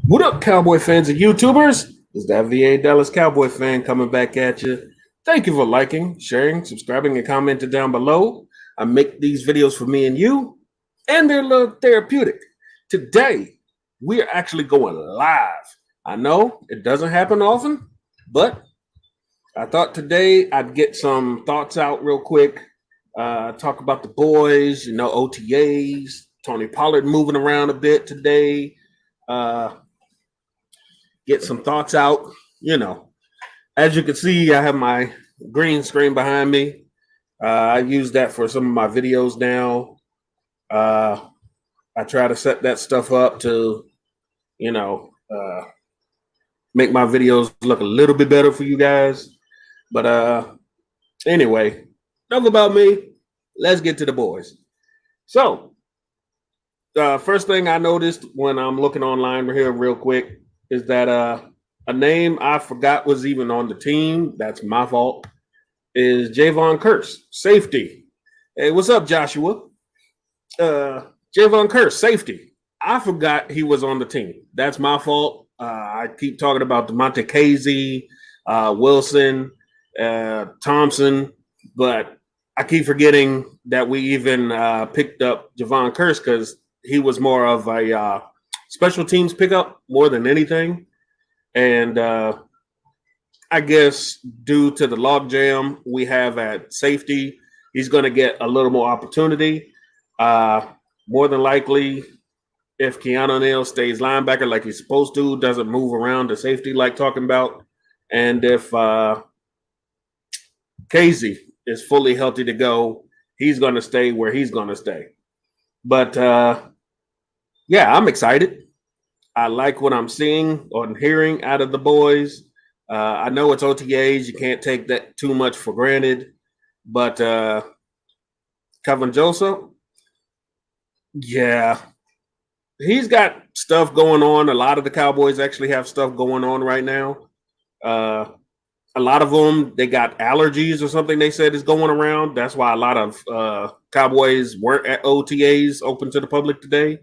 What up, Cowboy fans and YouTubers? It's that VA Dallas Cowboy fan coming back at you. Thank you for liking, sharing, subscribing, and commenting down below. I make these videos for me and you, and they're a little therapeutic. Today, we are actually going live. I know it doesn't happen often, but I thought today I'd get some thoughts out real quick. Talk about the boys, OTAs, Tony Pollard moving around a bit today. Get some thoughts out. As you can see, I have my green screen behind me. I use that for some of my videos now. I try to set that stuff up to, make my videos look a little bit better for you guys. But anyway, enough about me. Let's get to the boys. So, first thing I noticed when I'm looking online here real quick is that a name I forgot was even on the team. That's my fault. Is Javon Curse, safety. Hey, what's up, Joshua? Javon Curse, safety. I forgot he was on the team. That's my fault. I keep talking about DeMonte Casey, Wilson, Thompson, but I keep forgetting that we even picked up Javon Curse because he was more of a special teams pickup more than anything. And I guess due to the logjam we have at safety, he's going to get a little more opportunity. More than likely, if Keanu Neal stays linebacker like he's supposed to, doesn't move around to safety like talking about, and if Casey is fully healthy to go, he's going to stay where he's going to stay. But yeah, I'm excited. I like what I'm seeing or hearing out of the boys. I know it's OTAs. You can't take that too much for granted. But Kevin Joseph, yeah, he's got stuff going on. A lot of the Cowboys actually have stuff going on right now. A lot of them, they got allergies or something they said is going around. That's why a lot of Cowboys weren't at OTAs open to the public today.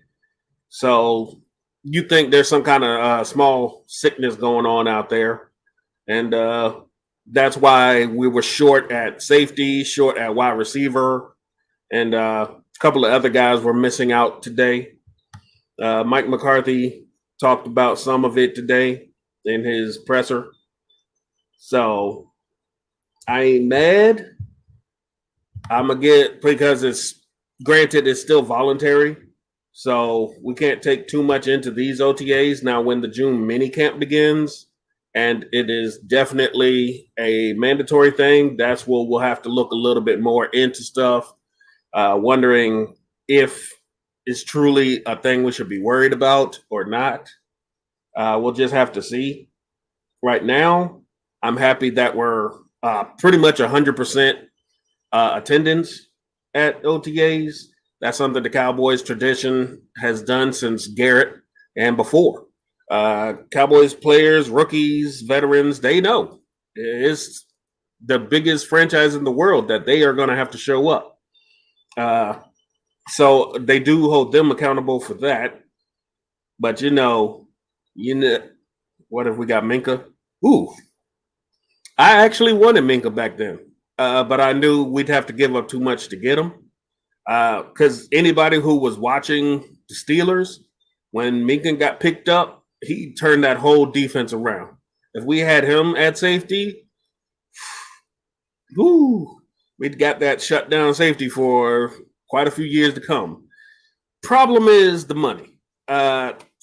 So you think there's some kind of small sickness going on out there. And that's why we were short at safety, short at wide receiver, and a couple of other guys were missing out today. Mike McCarthy talked about some of it today in his presser. So I ain't mad. I'm going to get, because it's still voluntary. So we can't take too much into these OTAs. Now, when the June mini camp begins, and it is definitely a mandatory thing, that's where we'll have to look a little bit more into stuff, wondering if it's truly a thing we should be worried about or not. We'll just have to see. Right now, I'm happy that we're pretty much 100% attendance at OTAs. That's something the Cowboys tradition has done since Garrett and before. Cowboys players, rookies, veterans, they know it's the biggest franchise in the world that they are going to have to show up. So they do hold them accountable for that. But what if we got Minka? Ooh, I actually wanted Minka back then, but I knew we'd have to give up too much to get him. Because anybody who was watching the Steelers, when Minka got picked up, he turned that whole defense around. If we had him at safety, we'd got that shut down safety for quite a few years to come. Problem is the money.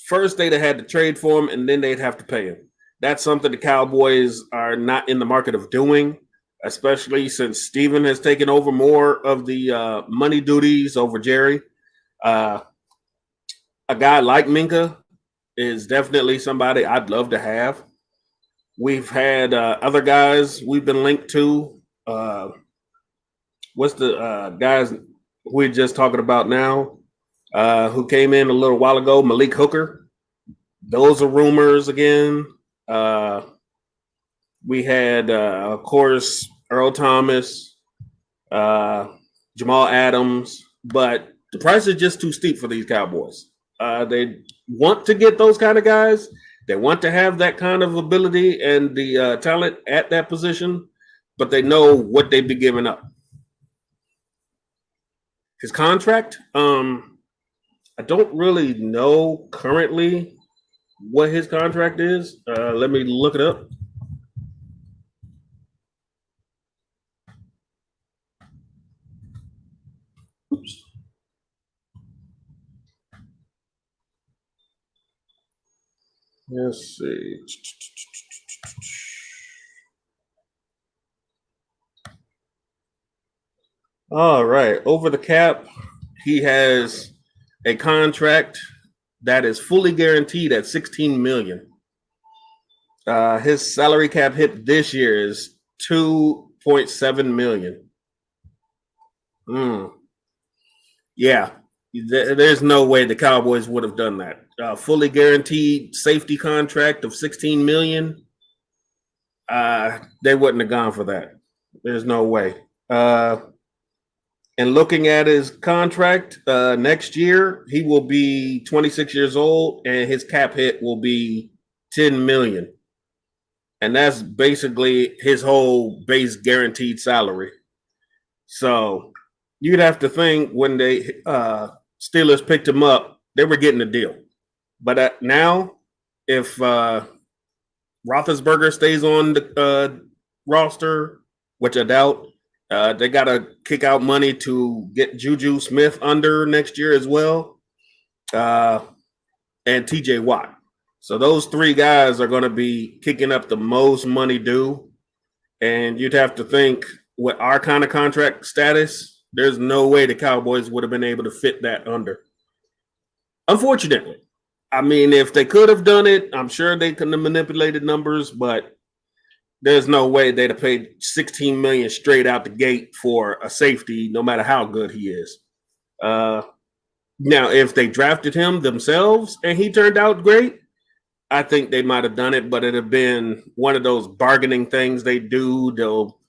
First, they'd have had to trade for him, and then they'd have to pay him. That's something the Cowboys are not in the market of doing, especially since Steven has taken over more of the money duties over Jerry. A guy like Minka is definitely somebody I'd love to have. We've had other guys we've been linked to. What's the guys we're just talking about now who came in a little while ago? Malik Hooker. Those are rumors again. We had, of course, Earl Thomas, Jamal Adams, but the price is just too steep for these Cowboys. They want to get those kind of guys. They want to have that kind of ability and the talent at that position, but they know what they'd be giving up. His contract, I don't really know currently what his contract is. Let me look it up. Oops. Let's see. All right. Over the cap, he has a contract that is fully guaranteed at $16 million. His salary cap hit this year is $2.7 million. Yeah, there's no way the Cowboys would have done that. Fully guaranteed safety contract of $16 million. They wouldn't have gone for that. There's no way. And looking at his contract, next year he will be 26 years old, and his cap hit will be $10 million. And that's basically his whole base guaranteed salary. So you'd have to think when they Steelers picked him up, they were getting a deal. But now, if Roethlisberger stays on the roster, which I doubt, they got to kick out money to get Juju Smith under next year as well, and TJ Watt. So those three guys are going to be kicking up the most money due. And you'd have to think with our kind of contract status, there's no way the Cowboys would have been able to fit that under. Unfortunately. I mean, if they could have done it, I'm sure they could have manipulated numbers, but there's no way they'd have paid $16 million straight out the gate for a safety, no matter how good he is. Now, if they drafted him themselves and he turned out great, I think they might have done it, but it'd have been one of those bargaining things they do. They'll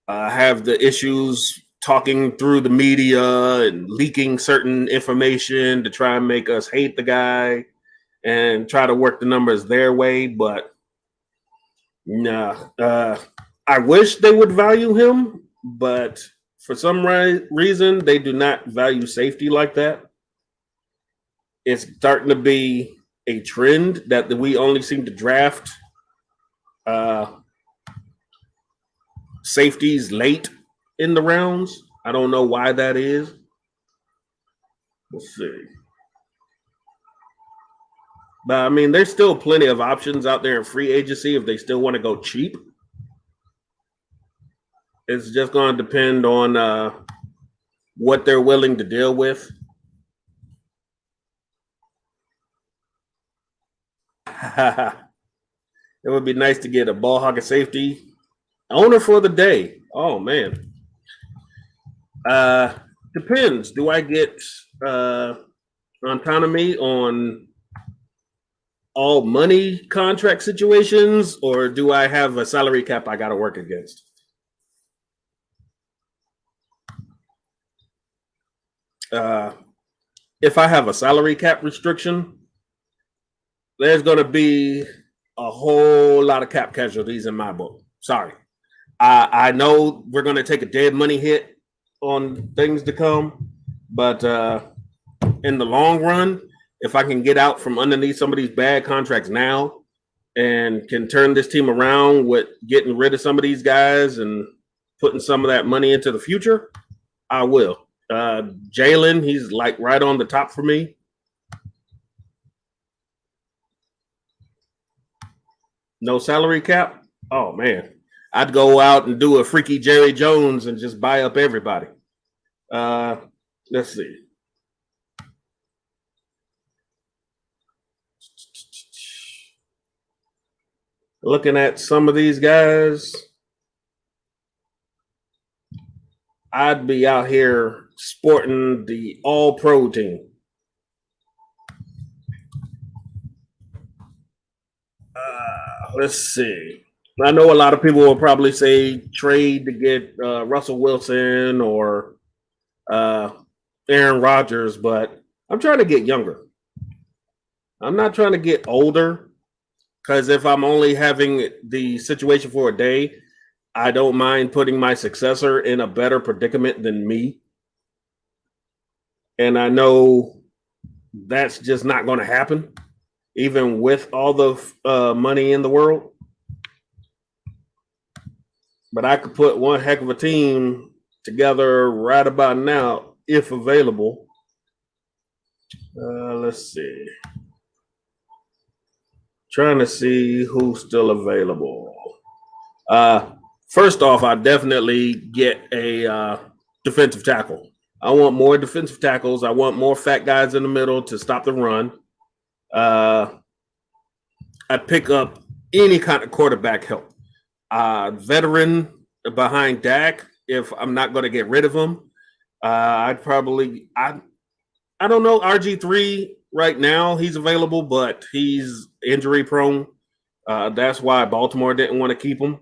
have the issues talking through the media and leaking certain information to try and make us hate the guy and try to work the numbers their way. But nah, I wish they would value him, but for some reason, they do not value safety like that. It's starting to be a trend that we only seem to draft safeties late in the rounds. I don't know why that is. Let's see. But I mean, there's still plenty of options out there in free agency if they still want to go cheap. It's just going to depend on what they're willing to deal with. It would be nice to get a ball hawker safety owner for the day. Oh man. Depends. Do I get autonomy on all money contract situations, or do I have a salary cap I got to work against? If I have a salary cap restriction, there's going to be a whole lot of cap casualties in my book. Sorry. I know we're going to take a dead money hit on things to come, but in the long run, if I can get out from underneath some of these bad contracts now and can turn this team around with getting rid of some of these guys and putting some of that money into the future, I will. Jalen, he's like right on the top for me. No salary cap? Oh, man. I'd go out and do a freaky Jerry Jones and just buy up everybody. Let's see. Looking at some of these guys, I'd be out here sporting the all-pro team. Let's see. I know a lot of people will probably say trade to get Russell Wilson or Aaron Rodgers, but I'm trying to get younger. I'm not trying to get older, because if I'm only having the situation for a day, I don't mind putting my successor in a better predicament than me. And I know that's just not going to happen, even with all the money in the world. But I could put one heck of a team together right about now, if available. Let's see. Trying to see who's still available. First off, I definitely get a defensive tackle. I want more defensive tackles. I want more fat guys in the middle to stop the run. I'd pick up any kind of quarterback help. Veteran behind Dak, if I'm not going to get rid of him. I don't know, RG3 right now, he's available, but he's injury prone. That's why Baltimore didn't want to keep him.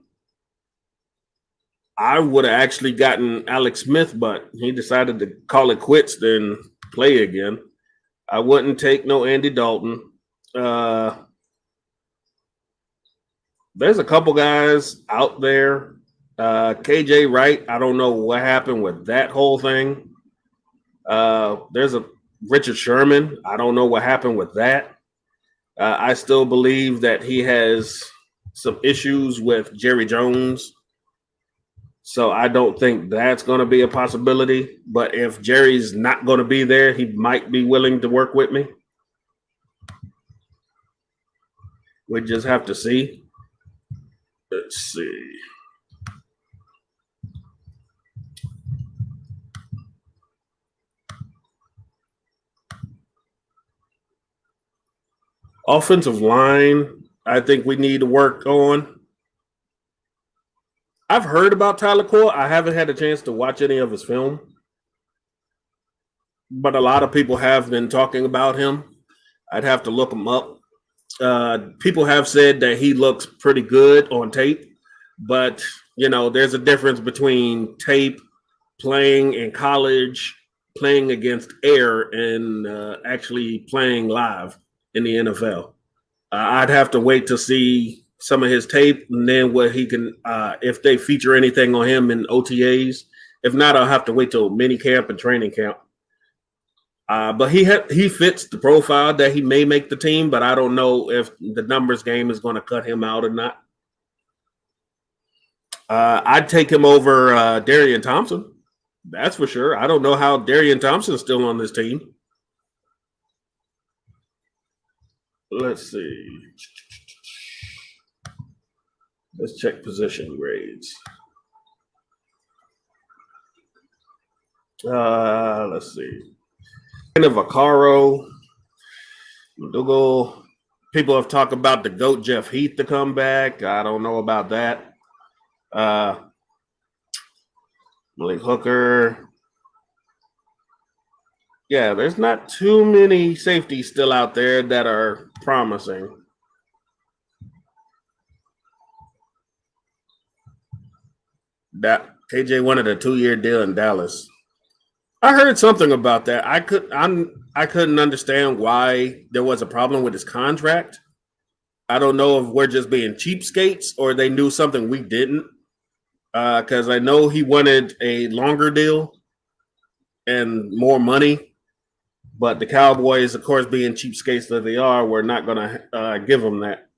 I would have actually gotten Alex Smith, but he decided to call it quits, then play again. I wouldn't take no Andy Dalton. There's a couple guys out there. KJ Wright, I don't know what happened with that whole thing. There's a Richard Sherman. I don't know what happened with that. I still believe that he has some issues with Jerry Jones. So I don't think that's going to be a possibility. But if Jerry's not going to be there, he might be willing to work with me. We just have to see. Let's see. Offensive line, I think we need to work on. I've heard about Tyler Cole. I haven't had a chance to watch any of his film, but a lot of people have been talking about him. I'd have to look him up. People have said that he looks pretty good on tape, but there's a difference between tape, playing in college, playing against air, and actually playing live in the NFL. I'd have to wait to see some of his tape, and then what he can, if they feature anything on him in OTAs. If not, I'll have to wait till mini camp and training camp. But he fits the profile that he may make the team, but I don't know if the numbers game is going to cut him out or not. I'd take him over Darian Thompson. That's for sure. I don't know how Darian Thompson's still on this team. Let's see. Let's check position grades. Let's see. Vaccaro, Dougal. People have talked about the GOAT Jeff Heath to come back. I don't know about that. Malik Hooker. Yeah, there's not too many safeties still out there that are promising. That KJ wanted a 2-year deal in Dallas. I heard something about that. I couldn't understand why there was a problem with his contract. I don't know if we're just being cheapskates or they knew something we didn't. Because I know he wanted a longer deal and more money, but the Cowboys, of course, being cheapskates that they are, were not going to give him that.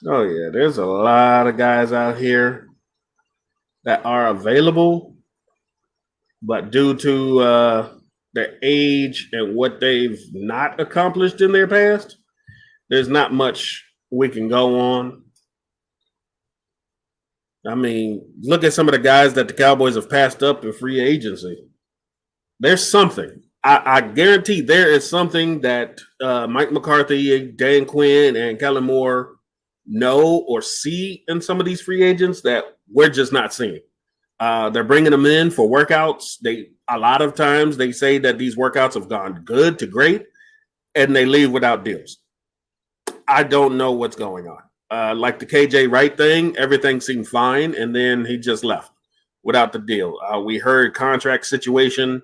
Oh, yeah, there's a lot of guys out here that are available, but due to their age and what they've not accomplished in their past, there's not much we can go on. I mean, look at some of the guys that the Cowboys have passed up in free agency. There's something. I guarantee there is something that Mike McCarthy, Dan Quinn, and Kellen Moore know or see in some of these free agents that we're just not seeing. They're bringing them in for workouts. A lot of times they say that these workouts have gone good to great, and they leave without deals. I don't know what's going on. Like the KJ Wright thing, everything seemed fine, and then he just left without the deal. We heard contract situation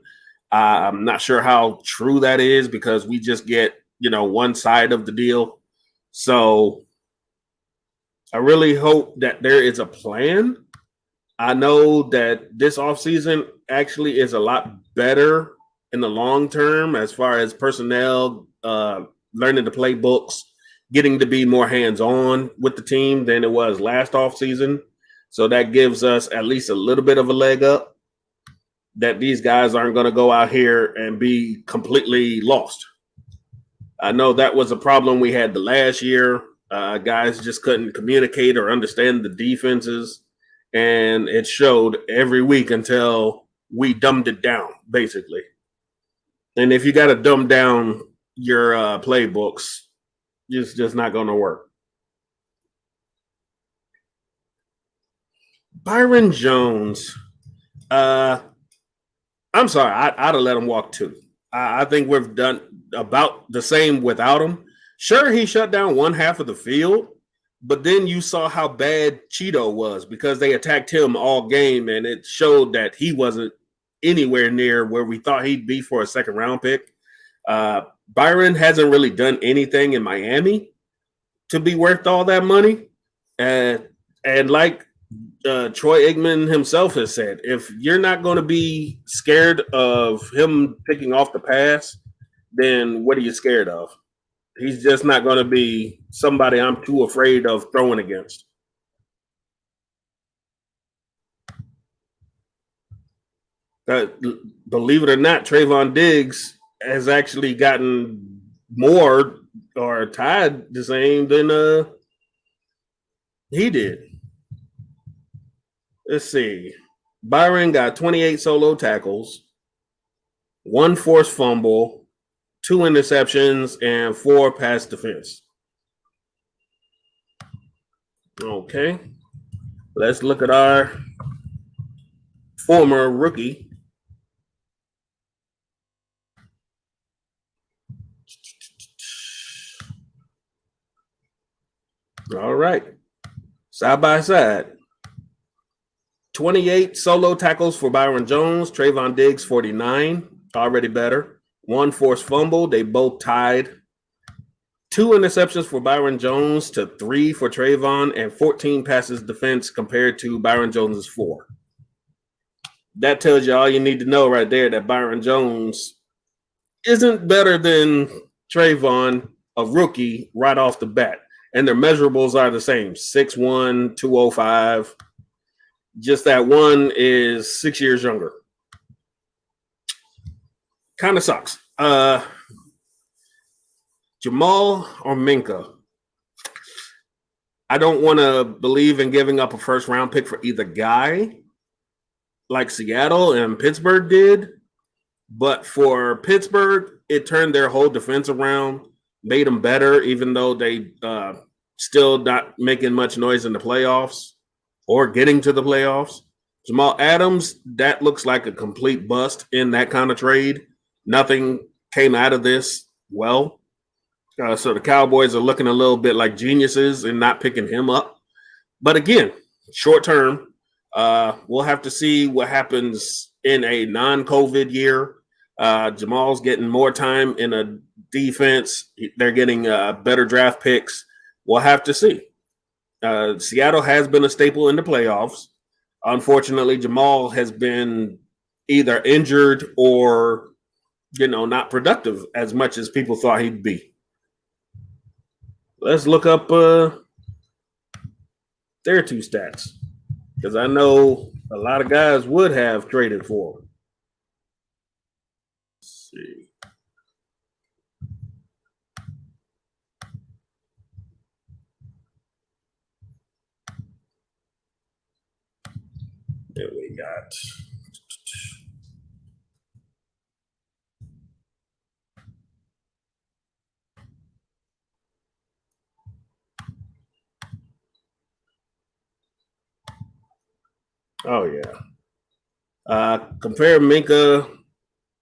I'm not sure how true that is because we just get, one side of the deal. So I really hope that there is a plan. I know that this offseason actually is a lot better in the long term as far as personnel, learning the playbooks, getting to be more hands-on with the team than it was last offseason. So that gives us at least a little bit of a leg up that these guys aren't going to go out here and be completely lost. I know that was a problem we had the last year. Guys just couldn't communicate or understand the defenses, and it showed every week until we dumbed it down, basically. And if you got to dumb down your playbooks, it's just not going to work. Byron Jones, I'm sorry, I'd have let him walk too. I think we've done about the same without him. Sure, he shut down one half of the field, but then you saw how bad Cheeto was because they attacked him all game, and it showed that he wasn't anywhere near where we thought he'd be for a second round pick. Byron hasn't really done anything in Miami to be worth all that money. And like Troy Aikman himself has said, if you're not going to be scared of him picking off the pass, then what are you scared of? He's just not going to be somebody I'm too afraid of throwing against. Believe it or not, Trayvon Diggs has actually gotten more or tied the same than he did. Let's see. Byron got 28 solo tackles, 1 forced fumble, 2 interceptions, and 4 pass defense. Okay. Let's look at our former rookie. All right. Side by side. 28 solo tackles for Byron Jones, Trayvon Diggs 49, already better. 1 forced fumble, they both tied. 2 interceptions for Byron Jones to 3 for Trayvon, and 14 passes defense compared to Byron Jones's 4. That tells you all you need to know right there, that Byron Jones isn't better than Trayvon, a rookie, right off the bat. And their measurables are the same, 6'1", 205. Just that one is 6 years younger. Kind of sucks. Jamal or Minka? I don't want to believe in giving up a first-round pick for either guy like Seattle and Pittsburgh did. But for Pittsburgh, it turned their whole defense around, made them better, even though they still not making much noise in the playoffs or getting to the playoffs. Jamal Adams, that looks like a complete bust in that kind of trade. Nothing came out of this well. So the Cowboys are looking a little bit like geniuses in not picking him up. But again, short term, we'll have to see what happens in a non-COVID year. Jamal's getting more time in a defense. They're getting better draft picks. We'll have to see. Seattle has been a staple in the playoffs. Unfortunately, Jamal has been either injured or, not productive as much as people thought he'd be. Let's look up their 2 stats, because I know a lot of guys would have traded for him. Let's see. There we got. Oh, yeah. Compare Minka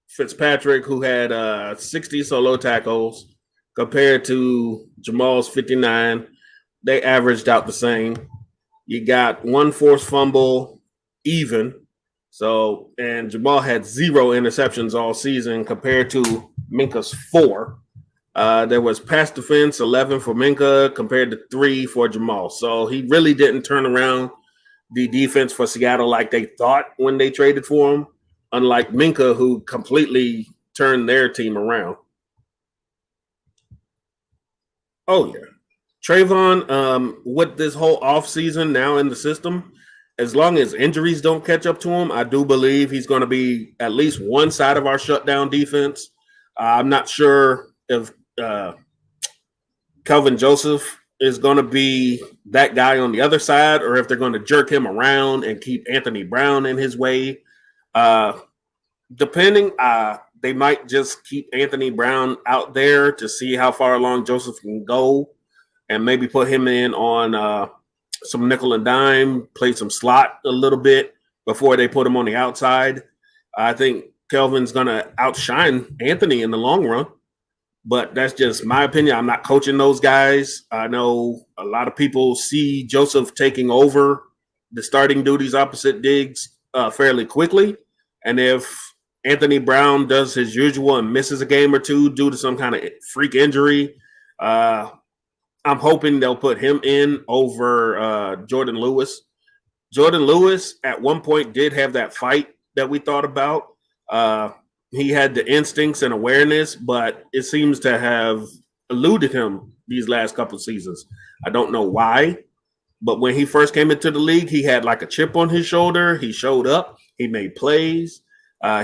Fitzpatrick, who had 60 solo tackles, compared to Jamal's 59. They averaged out the same. You got 1 forced fumble even. So, and Jamal had 0 interceptions all season compared to Minka's 4. There was pass defense 11 for Minka compared to 3 for Jamal. So he really didn't turn around the defense for Seattle like they thought when they traded for him, unlike Minka, who completely turned their team around. Oh, yeah. Trayvon, with this whole offseason now in the system, as long as injuries don't catch up to him, I do believe he's going to be at least one side of our shutdown defense. I'm not sure if Kelvin Joseph is going to be that guy on the other side, or if they're going to jerk him around and keep Anthony Brown in his way. Depending, they might just keep Anthony Brown out there to see how far along Joseph can go, and maybe put him in on some nickel and dime, play some slot a little bit before they put him on the outside. I think Kelvin's going to outshine Anthony in the long run. But that's just my opinion. I'm not coaching those guys. I know a lot of people see Joseph taking over the starting duties opposite Diggs fairly quickly. And if Anthony Brown does his usual and misses a game or two due to some kind of freak injury, I'm hoping they'll put him in over Jordan Lewis. Jordan Lewis at one point did have that fight that we thought about. He had the instincts and awareness, but it seems to have eluded him these last couple of seasons. I don't know why, but when he first came into the league, he had like a chip on his shoulder. He showed up. He made plays.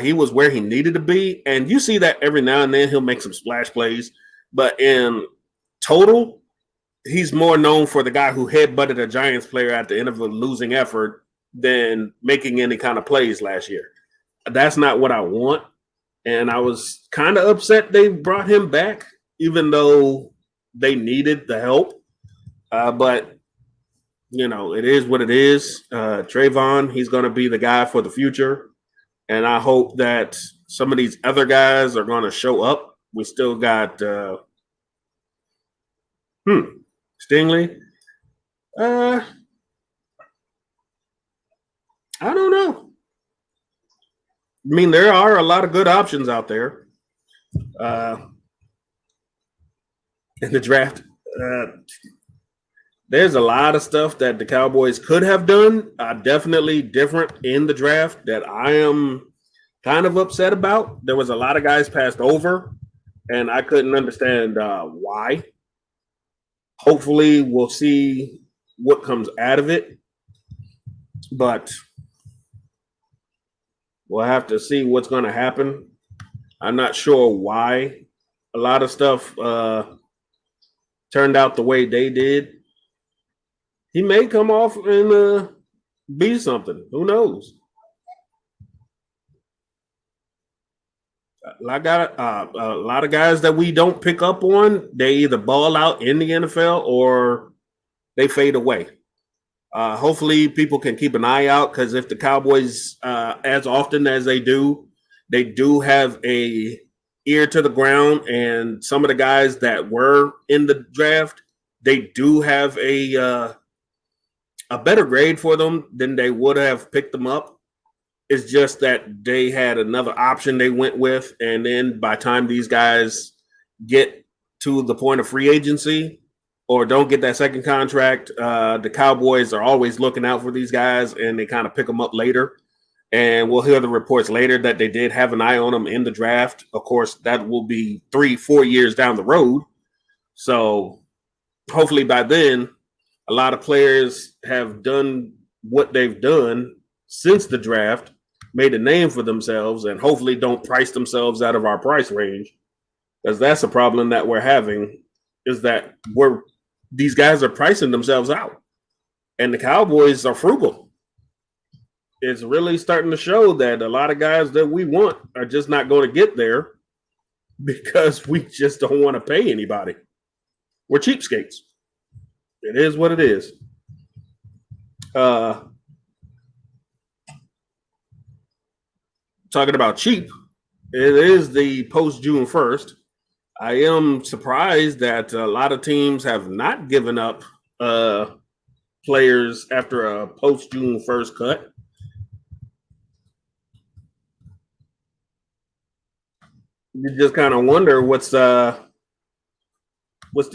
He was where he needed to be. And you see that every now and then he'll make some splash plays. But in total, he's more known for the guy who headbutted a Giants player at the end of a losing effort than making any kind of plays last year. That's not what I want. And I was kind of upset they brought him back, even though they needed the help. But, you know, it is what it is. Trayvon, he's going to be the guy for the future. And I hope that some of these other guys are going to show up. We still got Stingley. I don't know. I mean, there are a lot of good options out there in the draft. There's a lot of stuff that the Cowboys could have done, definitely different in the draft that I am kind of upset about. There was a lot of guys passed over, and I couldn't understand why. Hopefully, we'll see what comes out of it. But we'll have to see what's going to happen. I'm not sure why a lot of stuff turned out the way they did. He may come off and be something. Who knows? I got a lot of guys that we don't pick up on. They either ball out in the NFL or they fade away. Hopefully people can keep an eye out, because if the Cowboys, as often as they do have a ear to the ground, and some of the guys that were in the draft, they do have a better grade for them than they would have picked them up. It's just that they had another option they went with, and then by the time these guys get to the point of free agency, or don't get that second contract, the Cowboys are always looking out for these guys, and they kind of pick them up later. And we'll hear the reports later that they did have an eye on them in the draft. Of course, that will be 3-4 years down the road. So hopefully by then, a lot of players have done what they've done since the draft, made a name for themselves, and hopefully don't price themselves out of our price range, because that's a problem that we're having, is that these guys are pricing themselves out, and the Cowboys are frugal. It's really starting to show that a lot of guys that we want are just not going to get there because we just don't want to pay anybody. We're cheapskates. It is what it is. Talking about cheap, it is the post June 1st. I am surprised that a lot of teams have not given up players after a post June 1st cut. you just kind of wonder what's the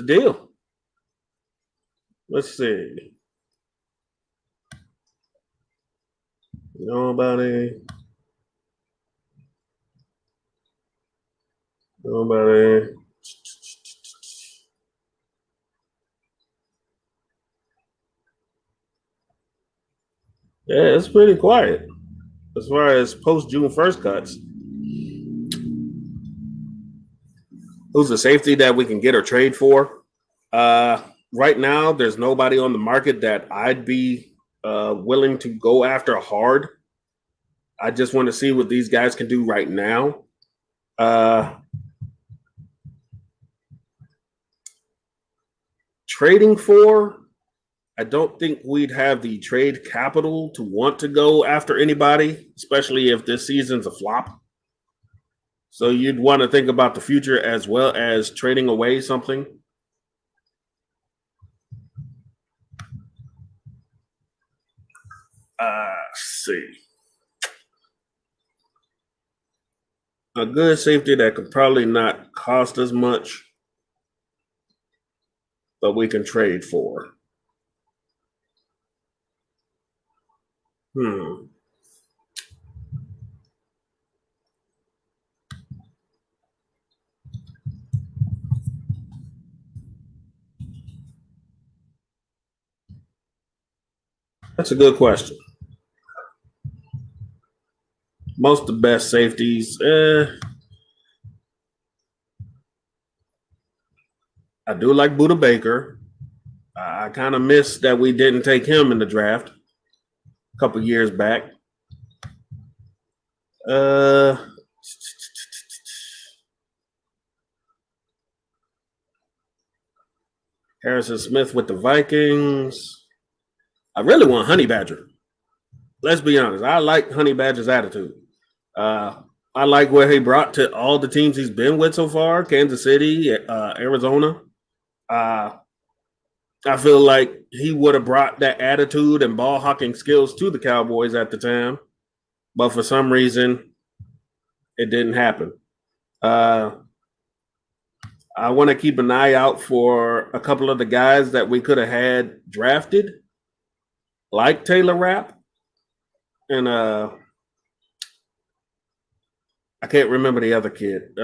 deal. Let's see. Nobody. Nobody. Yeah, it's pretty quiet as far as post June 1st cuts. Who's the safety that we can get or trade for? Right now, there's nobody on the market that I'd be willing to go after hard. I just want to see what these guys can do right now. Trading for, I don't think we'd have the trade capital to want to go after anybody, especially if this season's a flop. So you'd want to think about the future as well as trading away something. Let's see. A good safety that could probably not cost as much, but we can trade for. That's a good question. Most of the best safeties, I do like Buda Baker. I kind of miss that we didn't take him in the draft a couple years back. Harrison Smith with the Vikings. I really want Honey Badger. Let's be honest. I like Honey Badger's attitude. I like what he brought to all the teams he's been with so far. Kansas City, Arizona. I feel like he would have brought that attitude and ball hawking skills to the Cowboys at the time, but for some reason, it didn't happen. I want to keep an eye out for a couple of the guys that we could have had drafted, like Taylor Rapp, and I can't remember the other kid.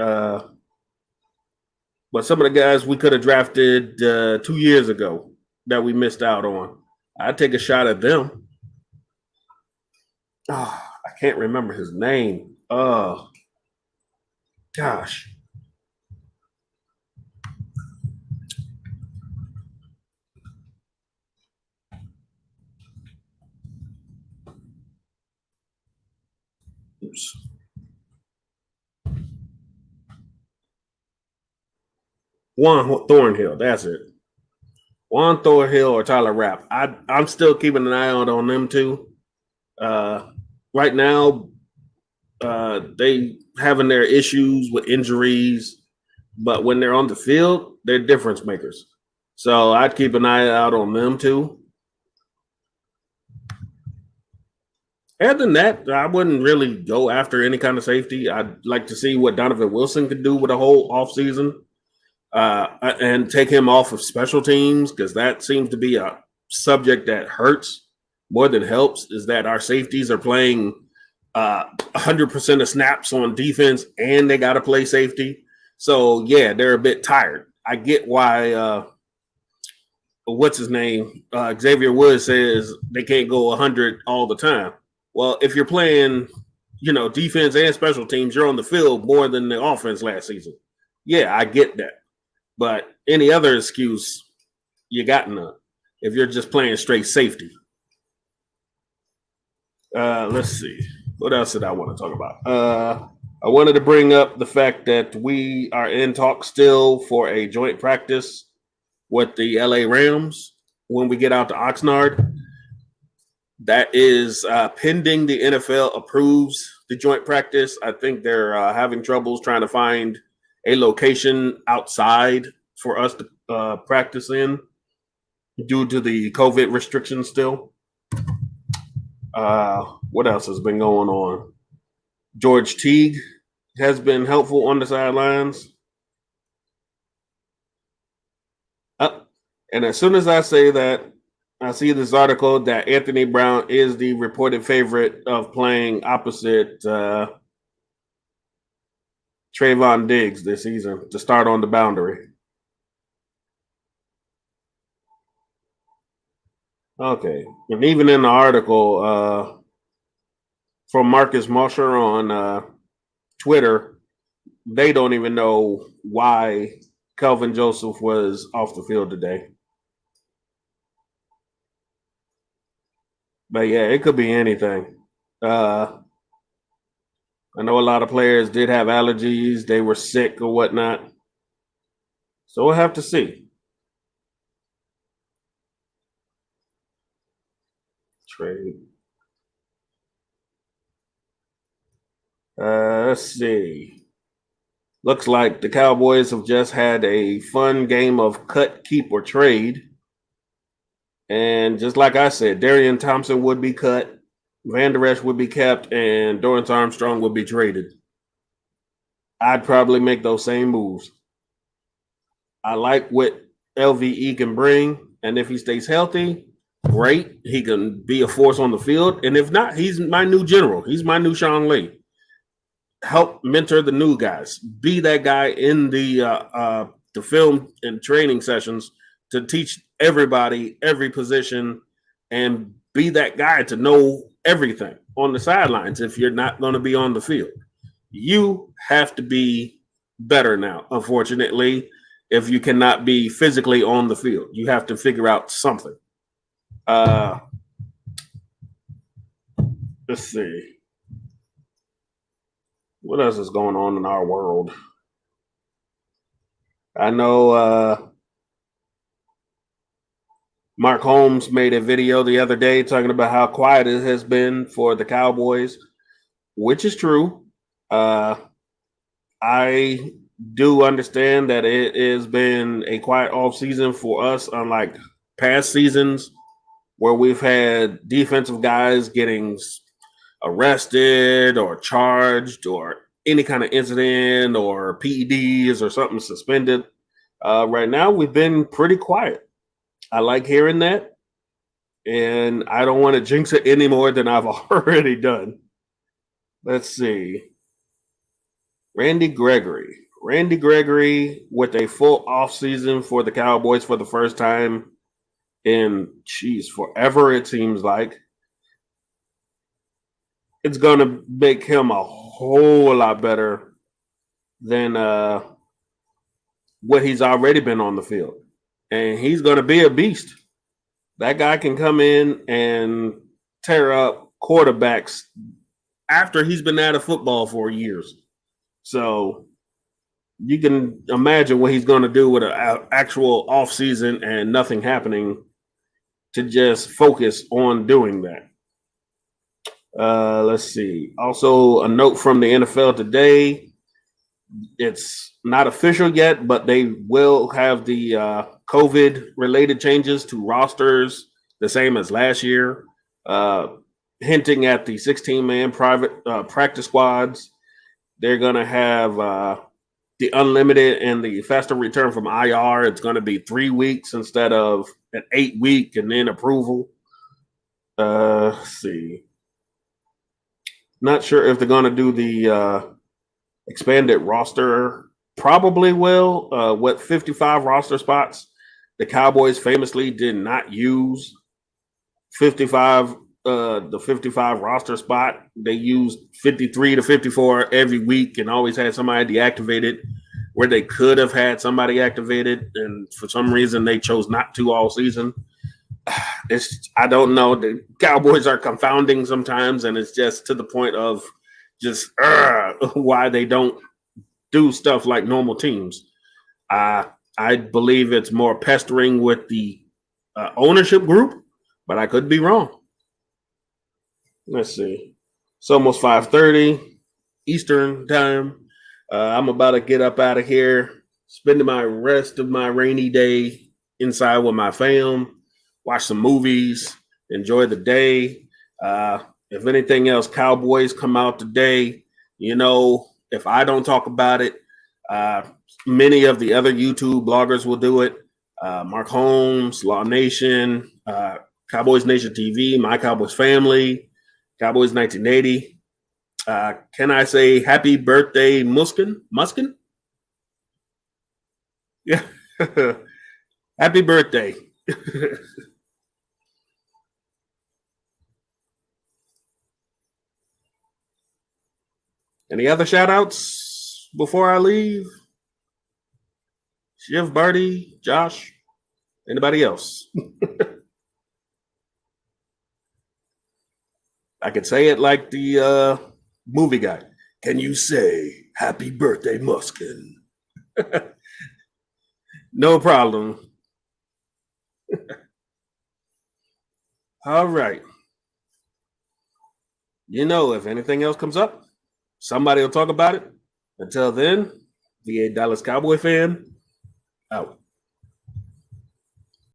But some of the guys we could have drafted 2 years ago that we missed out on. I'd take a shot at them. Oh, I can't remember his name. Oh, gosh. Oops. Juan Thornhill, that's it. Juan Thornhill or Tyler Rapp. I'm still keeping an eye out on them too. Right now, they having their issues with injuries, but when they're on the field, they're difference makers. So I'd keep an eye out on them too. Other than that, I wouldn't really go after any kind of safety. I'd like to see what Donovan Wilson could do with a whole offseason. And take him off of special teams, because that seems to be a subject that hurts more than helps, is that our safeties are playing 100% of snaps on defense and they got to play safety. So, yeah, they're a bit tired. I get why, what's his name? Xavier Woods says they can't go 100 all the time. Well, if you're playing, defense and special teams, you're on the field more than the offense last season. Yeah, I get that. But any other excuse, you got none if you're just playing straight safety. Let's see. What else did I want to talk about? I wanted to bring up the fact that we are in talk still for a joint practice with the LA Rams when we get out to Oxnard. That is pending the NFL approves the joint practice. I think they're having troubles trying to find a location outside for us to practice in due to the COVID restrictions still. What else has been going on? George Teague has been helpful on the sidelines. And as soon as I say that, I see this article that Anthony Brown is the reported favorite of playing opposite Trayvon Diggs this season to start on the boundary. Okay. And even in the article from Marcus Mosher on Twitter, they don't even know why Kelvin Joseph was off the field today. But yeah, it could be anything. I know a lot of players did have allergies, they were sick or whatnot. So we'll have to see. Trade. Let's see. Looks like the Cowboys have just had a fun game of cut, keep, or trade. And just like I said, Darian Thompson would be cut, Van Der Esch would be kept, and Dorrance Armstrong would be traded. I'd probably make those same moves. I like what LVE can bring, and if he stays healthy, great. He can be a force on the field, and if not, he's my new general. He's my new Sean Lee. Help mentor the new guys. Be that guy in the film and training sessions to teach everybody every position, and be that guy to know everything on the sidelines. If you're not going to be on the field, you have to be better now. Unfortunately, if you cannot be physically on the field, you have to figure out something. Let's see. What else is going on in our world? I know Mark Holmes made a video the other day talking about how quiet it has been for the Cowboys, which is true. I do understand that it has been a quiet offseason for us, unlike past seasons where we've had defensive guys getting arrested or charged or any kind of incident or PEDs or something suspended. Right now, we've been pretty quiet. I like hearing that, and I don't want to jinx it any more than I've already done. Let's see. Randy Gregory with a full offseason for the Cowboys for the first time in, forever it seems like. It's going to make him a whole lot better than what he's already been on the field. And he's going to be a beast. That guy can come in and tear up quarterbacks after he's been out of football for years. So you can imagine what he's going to do with an actual offseason and nothing happening to just focus on doing that. Let's see. Also, a note from the NFL today. It's not official yet, but they will have the COVID-related changes to rosters, the same as last year, hinting at the 16-man private practice squads. They're going to have the unlimited and the faster return from IR. It's going to be 3 weeks instead of an 8-week and then approval. Let's see. Not sure if they're going to do the expanded roster. Probably will. What 55 roster spots? The Cowboys famously did not use 55. The 55 roster spot. They used 53 to 54 every week and always had somebody deactivated where they could have had somebody activated, and for some reason they chose not to all season. I don't know. The Cowboys are confounding sometimes, and it's just to the point of just why they don't do stuff like normal teams. I believe it's more pestering with the ownership group, but I could be wrong. Let's see. It's almost 5:30 Eastern time. I'm about to get up out of here, spending my rest of my rainy day inside with my fam, watch some movies, enjoy the day. If anything else, Cowboys come out today. You know, If I don't talk about it, many of the other YouTube bloggers will do it. Mark Holmes, Law Nation, Cowboys Nation TV, My Cowboys Family, Cowboys 1980. Can I say happy birthday, Muskin? Muskin? Yeah. Happy birthday. Any other shout outs before I leave? Shiv, Barty, Josh, anybody else? I can say it like the movie guy. Can you say happy birthday, Muskin? No problem. All right. If anything else comes up, somebody will talk about it. Until then, be a Dallas Cowboy fan. Out.